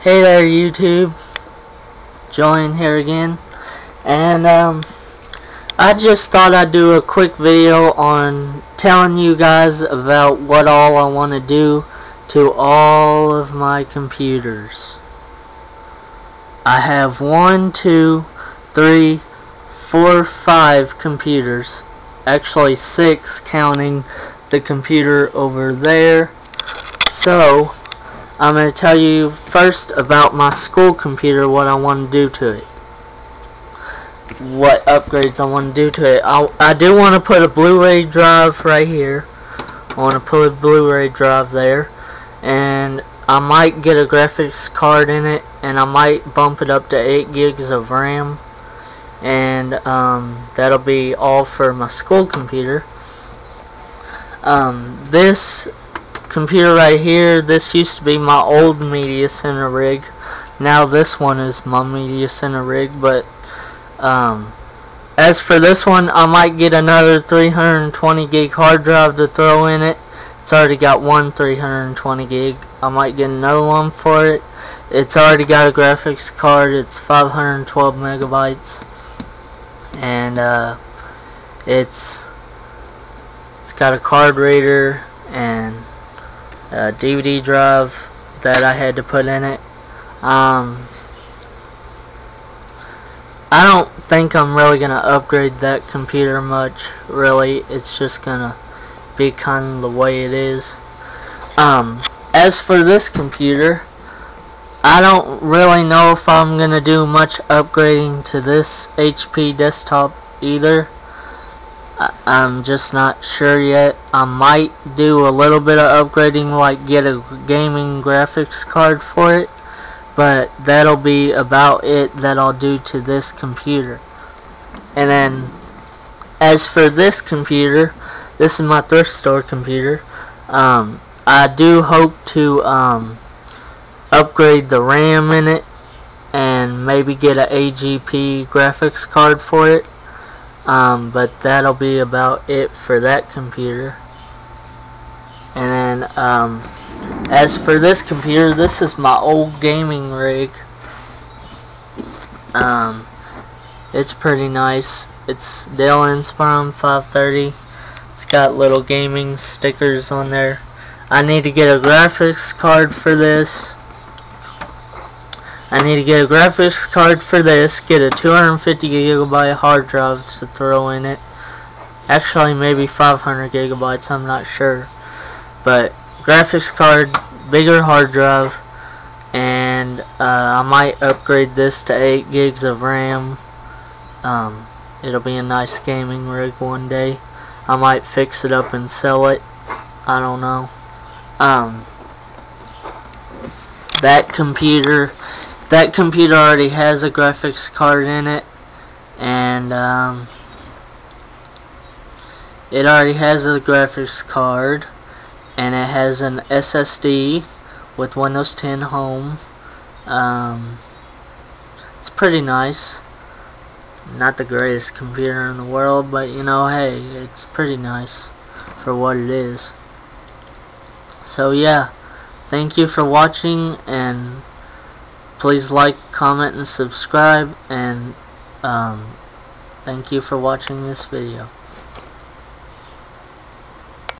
Hey there YouTube, Julian here again, and I just thought I'd do a quick video on telling you guys about what all I want to do to all of my computers. I have 1, 2, 3, 4, 5 computers, actually 6 counting the computer over there. So I'm going to tell you first about my school computer, what I want to do to it. What upgrades I want to do to it. I do want to put a Blu-ray drive right here. I want to put a Blu-ray drive there. And I might get a graphics card in it. And I might bump it up to 8 gigs of RAM. And that'll be all for my school computer. This computer right here, this used to be my old media center rig. Now this one is my media center rig, but as for this one, I might get another 320 gig hard drive to throw in it. It's already got one 320 gig. I might get another one for it. It's already got a graphics card. It's 512 megabytes, and it's got a card reader and a DVD drive that I had to put in it. I don't think I'm really gonna upgrade that computer much, really. It's just gonna be kind of the way it is. As for this computer, I don't really know if I'm gonna do much upgrading to this HP desktop either. I'm just not sure yet. I might do a little bit of upgrading, like get a gaming graphics card for it, but that'll be about it that I'll do to this computer. And then as for this computer, this is my thrift store computer. I do hope to upgrade the RAM in it and maybe get an AGP graphics card for it. But that'll be about it for that computer. And then as for this computer, this is my old gaming rig. It's pretty nice. It's Dell Inspiron 530. It's got little gaming stickers on there. I need to get a graphics card for this. I need to get a graphics card for this, get a 250 gigabyte hard drive to throw in it. Actually, maybe 500 gigabytes, I'm not sure. But graphics card, bigger hard drive, and I might upgrade this to 8 gigs of RAM. It'll be a nice gaming rig one day. I might fix it up and sell it. I don't know. That computer already has a graphics card in it, and it already has a graphics card, and it has an SSD with Windows 10 Home. It's pretty nice. Not the greatest computer in the world, but you know, hey, it's pretty nice for what it is. So yeah, thank you for watching, and please like, comment, and subscribe, and thank you for watching this video.